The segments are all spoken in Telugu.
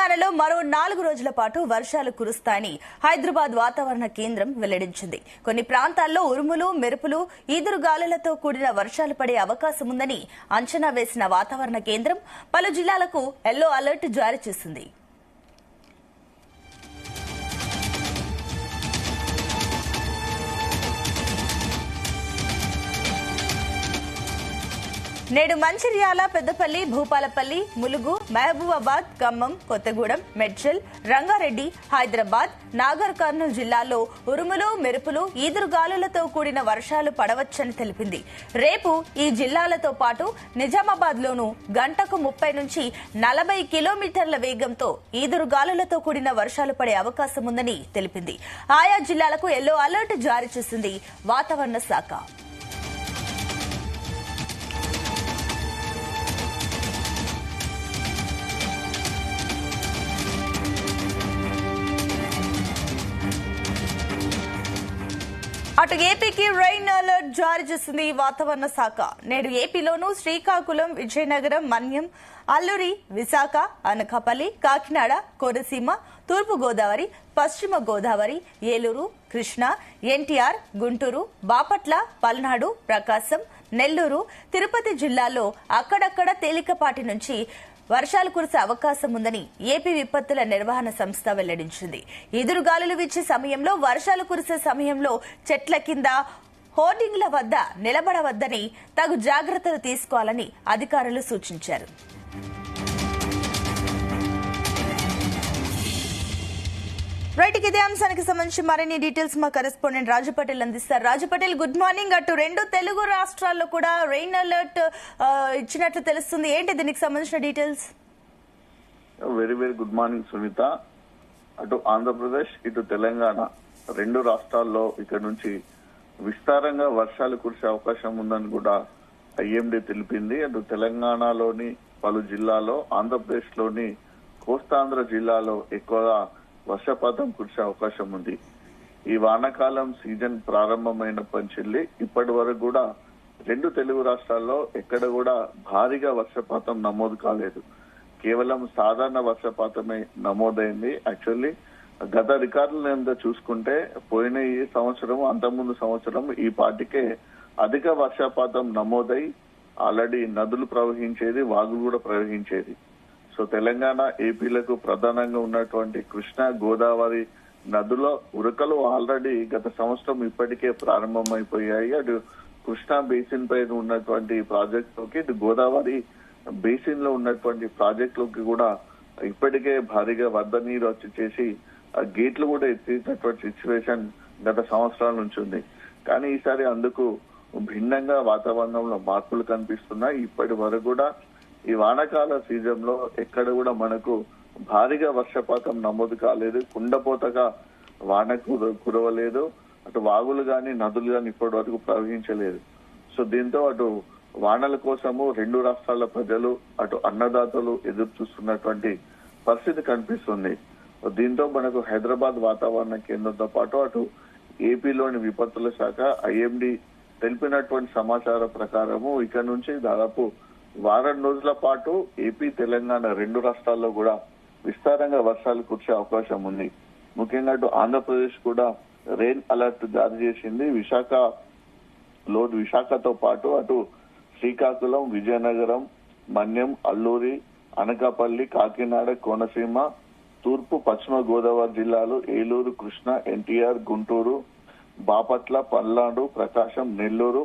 తెలంగాణలో మరో 4 రోజుల పాటు వర్షాలు కురుస్తాయని హైదరాబాద్ వాతావరణ కేంద్రం వెల్లడించింది. కొన్ని ప్రాంతాల్లో ఉరుములు, మెరుపులు, ఈదురుగాలులతో కూడిన వర్షాలు పడే అవకాశం ఉందని అంచనా వేసిన వాతావరణ కేంద్రం పలు జిల్లాలకు యెల్లో అలర్ట్ జారీ చేసింది. నేడు మంచిర్యాల, పెద్దపల్లి, భూపాలపల్లి, ములుగు, మహబూబాబాద్, ఖమ్మం, కొత్తగూడెం, మేడ్చల్, రంగారెడ్డి, హైదరాబాద్, నాగర్ కర్నూలు జిల్లాల్లో ఉరుములు, మెరుపులు, ఈదురుగాలులతో కూడిన వర్షాలు పడవచ్చని తెలిపింది. రేపు ఈ జిల్లాలతో పాటు నిజామాబాద్లోనూ గంటకు 30 నుంచి 40 కిలోమీటర్ల వేగంతో ఈదురుగాలులతో కూడిన వర్షాలు పడే అవకాశం ఉందని తెలిపింది. ఆయా జిల్లాలకు యెల్లో అలర్ట్ జారీ చేసింది వాతావరణ శాఖ. అటు ఏపీకి రెయిన్ అలర్ట్ జారీ చేసింది వాతావరణ శాఖ. నేడు ఏపీలోనూ శ్రీకాకుళం, విజయనగరం, మన్యం, అల్లూరి, విశాఖ, అనకాపల్లి, కాకినాడ, కోనసీమ, తూర్పు గోదావరి, పశ్చిమ గోదావరి, ఏలూరు, కృష్ణా, ఎన్టీఆర్, గుంటూరు, బాపట్ల, పల్నాడు, ప్రకాశం, నెల్లూరు, తిరుపతి జిల్లాల్లో అక్కడక్కడ తేలికపాటి నుంచి వర్షాలు కురిసే అవకాశం ఉందని ఏపీ విపత్తుల నిర్వహణ సంస్థ వెల్లడించింది. ఎదురుగాలులు వీచే సమయంలో, వర్షాలు కురిసే సమయంలో చెట్ల కింద, హోర్డింగ్ల వద్ద నిలబడవద్దని తగు జాగ్రత్తలు తీసుకోవాలని అధికారులు సూచించారు. రైట్, ఇదే అంశానికి సంబంధించి మరిన్ని డీటెయిల్స్ మా కరెస్పాండెంట్ రాజు పటేల్ అందిస్తారు. రాజు పటేల్, గుడ్ మార్నింగ్. అటు 2 తెలుగు రాష్ట్రాల్లో కూడా రెయిన్ అలర్ట్ ఇచ్చినట్లు తెలుస్తుంది. ఏంటి దీనికి సంబంధించిన details? Very very good morning Sunitha. అటు ఆంధ్రప్రదేశ్, ఇటు తెలంగాణ 2 రాష్ట్రాల్లో ఇక్కడ నుంచి విస్తారంగా వర్షాలు కురిసే అవకాశం ఉందని కూడా ఐఎండీ తెలిపింది. అటు తెలంగాణలోని పలు జిల్లాలో, ఆంధ్రప్రదేశ్ లోని కోస్తాంధ్ర జిల్లాలో ఎక్కువగా వర్షపాతం కురిసే అవకాశం ఉంది. ఈ వానాకాలం సీజన్ ప్రారంభమైనప్పటి ఇప్పటి వరకు కూడా 2 తెలుగు రాష్ట్రాల్లో ఎక్కడ కూడా భారీగా వర్షపాతం నమోదు కాలేదు. కేవలం సాధారణ వర్షపాతమే నమోదైంది. యాక్చువల్లీ గత రికార్డులు చూసుకుంటే పోయిన ఈ సంవత్సరం, అంతకుముందు సంవత్సరం ఈ పాటికే అధిక వర్షపాతం నమోదై ఆల్రెడీ నదులు ప్రవహించేది, వాగులు కూడా ప్రవహించేది. సో తెలంగాణ, ఏపీలకు ప్రధానంగా ఉన్నటువంటి కృష్ణా, గోదావరి నదుల ఉరకలు ఆల్రెడీ గత సంవత్సరం ఇప్పటికే ప్రారంభమైపోయాయి. అటు కృష్ణా బేసిన్ పైన ఉన్నటువంటి ప్రాజెక్టులోకి, ఇటు గోదావరి బేసిన్ లో ఉన్నటువంటి ప్రాజెక్టులోకి కూడా ఇప్పటికే భారీగా వరద నీరు వచ్చి చేసి గేట్లు కూడా ఎత్తినటువంటి సిచ్యువేషన్ గత సంవత్సరాల నుంచి ఉంది. కానీ ఈసారి అందుకు భిన్నంగా వాతావరణంలో మార్పులు కనిపిస్తున్నాయి. ఇప్పటి వరకు కూడా ఈ వానాకాల సీజన్ లో ఎక్కడ కూడా మనకు భారీగా వర్షపాతం నమోదు కాలేదు. కుండపోతగా వాన కురవలేదు. అటు వాగులు గాని, నదులు గాని ఇప్పటి వరకు ప్రవహించలేదు. సో దీంతో అటు వానల కోసము 2 రాష్ట్రాల ప్రజలు, అటు అన్నదాతలు ఎదురు చూస్తున్నటువంటి పరిస్థితి కనిపిస్తుంది. దీంతో మనకు హైదరాబాద్ వాతావరణ కేంద్రంతో పాటు అటు ఏపీలోని విపత్తుల శాఖ ఐఎండీ తెలిపినటువంటి సమాచారం ప్రకారము ఇక నుంచి దాదాపు వారం రోజుల పాటు ఏపీ, తెలంగాణ 2 రాష్ట్రాల్లో కూడా విస్తారంగా వర్షాలు కురిసే అవకాశం ఉంది. ముఖ్యంగా అటు ఆంధ్రప్రదేశ్ కూడా రెయిన్ అలర్ట్ జారీ చేసింది. విశాఖతో పాటు అటు శ్రీకాకుళం, విజయనగరం, మన్యం, అల్లూరి, అనకాపల్లి, కాకినాడ, కోనసీమ, తూర్పు, పశ్చిమ గోదావరి జిల్లాలు, ఏలూరు, కృష్ణా, ఎన్టీఆర్, గుంటూరు, బాపట్ల, పల్నాడు, ప్రకాశం, నెల్లూరు,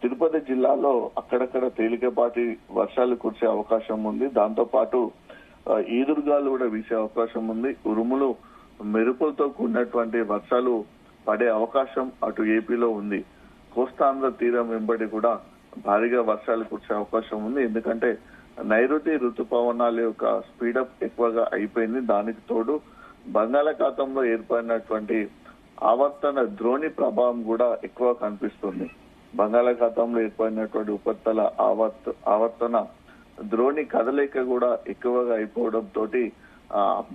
తిరుపతి జిల్లాలో అక్కడక్కడ తేలికపాటి వర్షాలు కురిసే అవకాశం ఉంది. దాంతో పాటు ఈదురుగాలు కూడా వీసే అవకాశం ఉంది. ఉరుములు, మెరుపులతో కూడినటువంటి వర్షాలు పడే అవకాశం అటు ఏపీలో ఉంది. కోస్తాంధ్ర తీరం వెంబడి కూడా భారీగా వర్షాలు కురిసే అవకాశం ఉంది. ఎందుకంటే నైరుతి ఋతుపవనాల యొక్క స్పీడప్ ఎక్కువగా అయిపోయింది. దానికి తోడు బంగాళాఖాతంలో ఏర్పడినటువంటి ఆవర్తన ద్రోణి ప్రభావం కూడా ఎక్కువ కనిపిస్తుంది. బంగాళాఖాతంలో ఏర్పడినటువంటి ఉపరితల ఆవర్తన ద్రోణి కదలిక కూడా ఎక్కువగా అయిపోవడం తోటి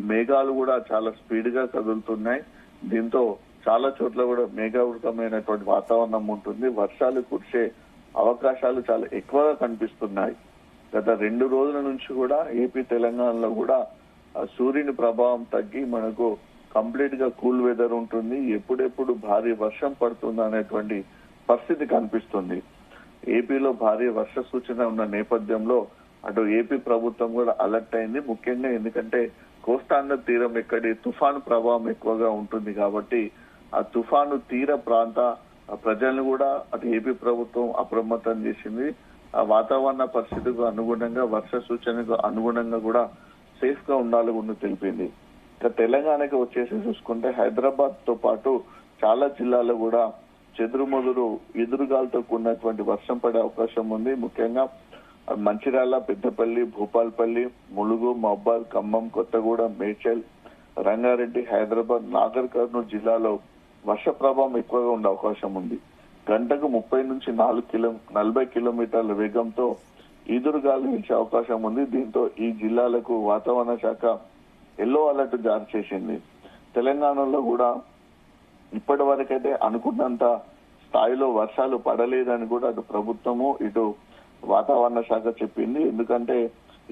మేఘాలు కూడా చాలా స్పీడ్ గా కదులుతున్నాయి. దీంతో చాలా చోట్ల కూడా మేఘావృతమైనటువంటి వాతావరణం ఉంటుంది. వర్షాలు కురిసే అవకాశాలు చాలా ఎక్కువగా కనిపిస్తున్నాయి. గత 2 రోజుల నుంచి కూడా ఏపీ, తెలంగాణలో కూడా సూర్యుని ప్రభావం తగ్గి మనకు కంప్లీట్ గా కూల్ వెదర్ ఉంటుంది. ఎప్పుడెప్పుడు భారీ వర్షం పడుతుంది అనేటువంటి పరిస్థితి కనిపిస్తుంది. ఏపీలో భారీ వర్ష సూచన ఉన్న నేపథ్యంలో అటు ఏపీ ప్రభుత్వం కూడా అలర్ట్ అయింది. ముఖ్యంగా ఎందుకంటే కోస్తాంధ్ర తీరం ఎక్కడి తుఫాను ప్రభావం ఎక్కువగా ఉంటుంది కాబట్టి ఆ తుఫాను తీర ప్రాంత ప్రజలను కూడా అటు ఏపీ ప్రభుత్వం అప్రమత్తం చేసింది. ఆ వాతావరణ పరిస్థితికి అనుగుణంగా వర్ష సూచనకు అనుగుణంగా కూడా సేఫ్ గా ఉండాలని తెలిపింది. ఇక తెలంగాణకి వచ్చేసి చూసుకుంటే హైదరాబాద్ తో పాటు చాలా జిల్లాల్లో కూడా చెదురుమదురు ఎదురుగాలతో కూడినటువంటి వర్షం పడే అవకాశం ఉంది. ముఖ్యంగా మంచిర్యాల, పెద్దపల్లి, భూపాల్పల్లి, ములుగు, మహబాద్, ఖమ్మం, కొత్తగూడెం, మేడ్చల్, రంగారెడ్డి, హైదరాబాద్, నాగర్ కర్నూలు జిల్లాలో వర్ష ప్రభావం ఎక్కువగా ఉండే అవకాశం ఉంది. గంటకు 30 నుంచి 40 కిలోమీటర్ల వేగంతో ఈదురుగాలు వీచే అవకాశం ఉంది. దీంతో ఈ జిల్లాలకు వాతావరణ శాఖ ఎల్లో అలర్ట్ జారీ చేసింది. తెలంగాణలో కూడా ఇప్పటి వరకైతే అనుకున్నంత స్థాయిలో వర్షాలు పడలేదని కూడా అటు ప్రభుత్వము ఇటు వాతావరణ శాఖ చెప్పింది. ఎందుకంటే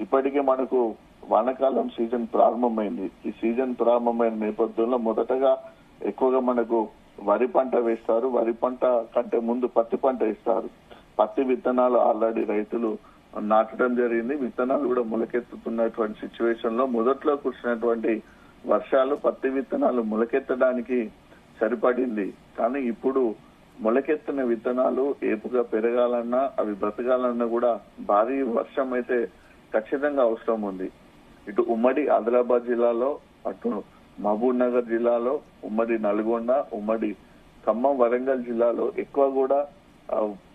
ఇప్పటికే మనకు వానాకాలం సీజన్ ప్రారంభమైంది. ఈ సీజన్ ప్రారంభమైన నేపథ్యంలో మొదటగా ఎక్కువగా మనకు వరి పంట వేస్తారు. వరి పంట కంటే ముందు పత్తి పంట వేస్తారు. పత్తి విత్తనాలు ఆల్రెడీ రైతులు నాటడం జరిగింది. విత్తనాలు కూడా మొలకెత్తుతున్నటువంటి సిచ్యువేషన్ లో మొదట్లో కురిసినటువంటి వర్షాలు పత్తి విత్తనాలు మొలకెత్తడానికి సరిపడింది. కానీ ఇప్పుడు మొలకెత్తిన విత్తనాలు ఏపుగా పెరగాలన్నా అవి బ్రతకాలన్నా కూడా భారీ వర్షం అయితే ఖచ్చితంగా అవసరం ఉంది. ఇటు ఉమ్మడి ఆదిలాబాద్ జిల్లాలో, అటు మహబూబ్ నగర్ జిల్లాలో, ఉమ్మడి నల్గొండ, ఉమ్మడి ఖమ్మం, వరంగల్ జిల్లాలో ఎక్కువ కూడా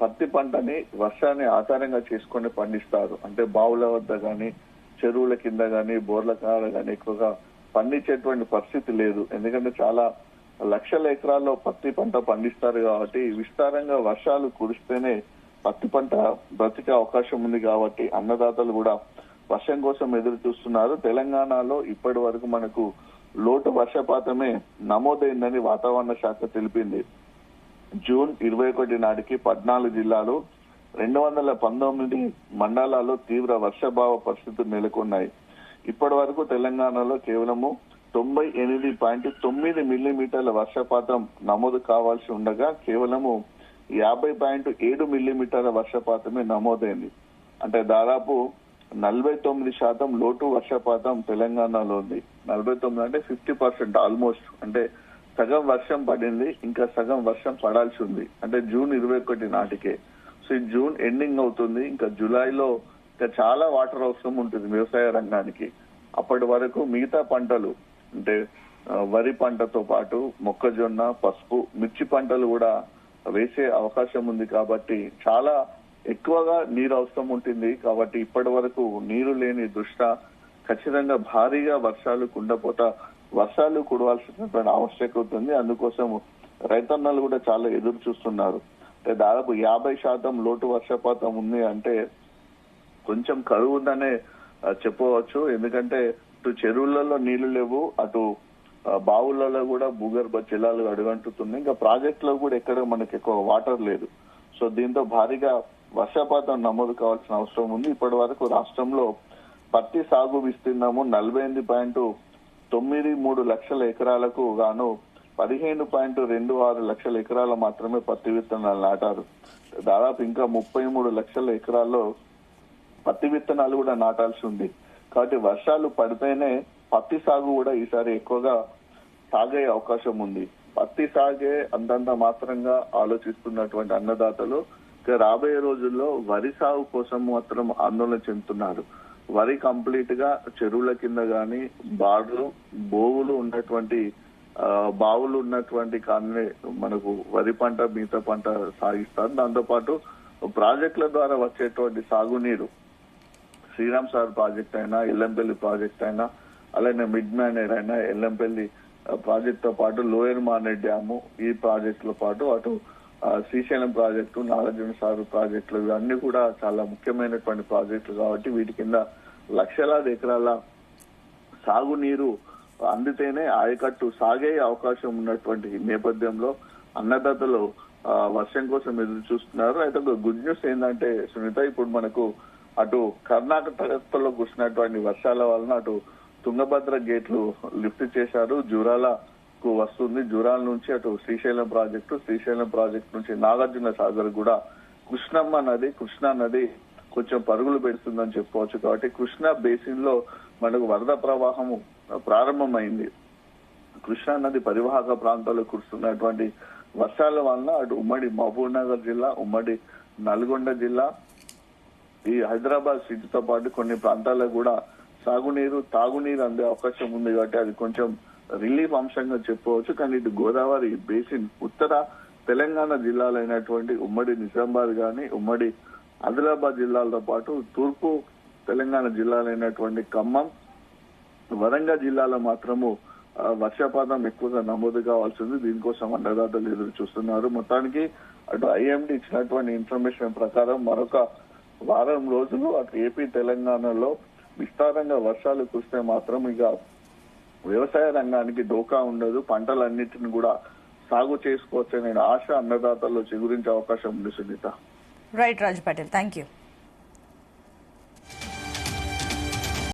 పత్తి పంటని వర్షాన్ని ఆధారంగా చేసుకొని పండిస్తారు. అంటే బావుల వద్ద గాని, చెరువుల కింద గాని, బోర్ల కాడ గాని ఎక్కువగా పండించేటువంటి పరిస్థితి లేదు. ఎందుకంటే చాలా లక్షల ఎకరాల్లో పత్తి పంట పండిస్తారు కాబట్టి విస్తారంగా వర్షాలు కురిస్తేనే పత్తి పంట బ్రతికే అవకాశం ఉంది కాబట్టి అన్నదాతలు కూడా వర్షం కోసం ఎదురు చూస్తున్నారు. తెలంగాణలో ఇప్పటి వరకు మనకు లోటు వర్షపాతమే నమోదైందని వాతావరణ శాఖ తెలిపింది. జూన్ 21 నాటికి 14 జిల్లాలు 219 మండలాల్లో తీవ్ర వర్షాభావ పరిస్థితులు నెలకొన్నాయి. ఇప్పటి వరకు తెలంగాణలో కేవలము 98.9 మిల్లీమీటర్ల వర్షపాతం నమోదు కావాల్సి ఉండగా కేవలము 50.7 మిల్లీమీటర్ల వర్షపాతమే నమోదైంది. అంటే దాదాపు 49% లోటు వర్షపాతం తెలంగాణలో ఉంది. 49 అంటే 50% ఆల్మోస్ట్. అంటే సగం వర్షం పడింది, ఇంకా సగం వర్షం పడాల్సి ఉంది. అంటే జూన్ 21 నాటికే. సో ఈ జూన్ ఎండింగ్ అవుతుంది. ఇంకా జూలైలో ఇంకా చాలా వాటర్ అవసరం ఉంటుంది వ్యవసాయ రంగానికి. అప్పటి వరకు మిగతా పంటలు అంటే వరి పంటతో పాటు మొక్కజొన్న, పసుపు, మిర్చి పంటలు కూడా వేసే అవకాశం ఉంది. కాబట్టి చాలా ఎక్కువగా నీరు అవసరం ఉంటుంది. కాబట్టి ఇప్పటి వరకు నీరు లేని దృష్ట్యా ఖచ్చితంగా భారీగా వర్షాలు కుండపోత వర్షాలు కురవాల్సినటువంటి ఆవశ్యకత ఉంది. అందుకోసం రైతన్నలు కూడా చాలా ఎదురు చూస్తున్నారు. అంటే దాదాపు 50% లోటు వర్షపాతం ఉంది అంటే కొంచెం కరువు ఉందనే చెప్పవచ్చు. ఎందుకంటే ఇటు చెరువులలో నీళ్లు లేవు, అటు బావులలో కూడా భూగర్భ జలాలు అడుగంటుతున్నాయి. ఇంకా ప్రాజెక్టులో కూడా ఎక్కడ మనకి ఎక్కువ వాటర్ లేదు. సో దీంతో భారీగా వర్షపాతం నమోదు కావాల్సిన అవసరం ఉంది. ఇప్పటి వరకు రాష్ట్రంలో పత్తి సాగు విస్తీర్ణము 48.93 లక్షల ఎకరాలకు గాను 15.26 లక్షల ఎకరాలు మాత్రమే పత్తి విత్తనాలు నాటారు. దాదాపు ఇంకా 33 లక్షల ఎకరాల్లో పత్తి విత్తనాలు కూడా నాటాల్సి ఉంది. కాబట్టి వర్షాలు పడితేనే పత్తి సాగు కూడా ఈసారి ఎక్కువగా సాగే అవకాశం ఉంది. పత్తి సాగే అంతంత మాత్రంగా ఆలోచిస్తున్నటువంటి అన్నదాతలు రాబోయే రోజుల్లో వరి సాగు కోసం మాత్రం ఆందోళన చెందుతున్నారు. వరి కంప్లీట్ గా చెరువుల కింద గాని, బార్లు, బోవులు ఉన్నటువంటి బావులు ఉన్నటువంటి కానీ మనకు వరి పంట, మిగతా పంట సాగిస్తారు. దాంతో పాటు ప్రాజెక్టుల ద్వారా వచ్చేటువంటి సాగునీరు శ్రీరామ్ సార్ ప్రాజెక్ట్ అయినా, ఎల్లంపల్లి ప్రాజెక్ట్ అయినా, అలానే మిడ్ మ్యానేర్ అయినా, ఎల్లంపల్లి ప్రాజెక్ట్ తో పాటు లోయర్ మానేర్ డ్యాము, ఈ ప్రాజెక్టుల పాటు అటు శ్రీశైలం ప్రాజెక్టు, నాగార్జున సాగర్ ప్రాజెక్టులు ఇవన్నీ కూడా చాలా ముఖ్యమైనటువంటి ప్రాజెక్టులు కాబట్టి వీటి కింద లక్షలాది ఎకరాల సాగునీరు అందితేనే ఆయకట్టు సాగే అవకాశం ఉన్నటువంటి నేపథ్యంలో అన్నదాతలు వర్షం కోసం ఎదురు చూస్తున్నారు. అయితే ఒక గుడ్ న్యూస్ ఏంటంటే సునీత, ఇప్పుడు మనకు అటు కర్ణాటకలో కురిసినటువంటి వర్షాల వలన అటు తుంగభద్ర గేట్లు లిఫ్ట్ చేశారు. జూరాలకు వస్తుంది. జూరాల నుంచి అటు శ్రీశైలం ప్రాజెక్టు నుంచి నాగార్జున సాగర్ కూడా కృష్ణా నది కొంచెం పరుగులు పెడుతుందని చెప్పుకోవచ్చు. కాబట్టి కృష్ణా బేసిన్ లో మనకు వరద ప్రవాహము ప్రారంభమైంది. కృష్ణా నది పరివాహక ప్రాంతాల్లో కురుస్తున్నటువంటి వర్షాల వల్ల అటు ఉమ్మడి మహబూబ్ నగర్ జిల్లా, ఉమ్మడి నల్గొండ జిల్లా, ఈ హైదరాబాద్ సిటీతో పాటు కొన్ని ప్రాంతాల్లో కూడా తాగునీరు అందే అవకాశం ఉంది. కాబట్టి అది కొంచెం రిలీఫ్ అంశంగా చెప్పుకోవచ్చు. కానీ ఇటు గోదావరి బేసిన్ ఉత్తర తెలంగాణ జిల్లాలైనటువంటి ఉమ్మడి నిజామాబాద్ గాని, ఉమ్మడి ఆదిలాబాద్ జిల్లాలతో పాటు తూర్పు తెలంగాణ జిల్లాలైనటువంటి ఖమ్మం, వరంగల్ జిల్లాలో మాత్రము వర్షపాతం ఎక్కువగా నమోదు కావాల్సి ఉంది. దీనికోసం అన్నదాతలు ఎదురు చూస్తున్నారు. మొత్తానికి అటు ఐఎండీ ఇచ్చినటువంటి ఇన్ఫర్మేషన్ ప్రకారం మరొక వారం రోజులు అటు ఏపీ తెలంగాణలో విస్తారంగా వర్షాలు కురిస్తే మాత్రం ఇక వ్యవసాయ రంగానికి డోకా ఉండదు. పంటలన్నిటిని కూడా సాగు చేసుకోవచ్చనే ఆశ అన్నదాతల్లో చిగురించే అవకాశం ఉంది Sunitha. Right Raju Patel, thank you.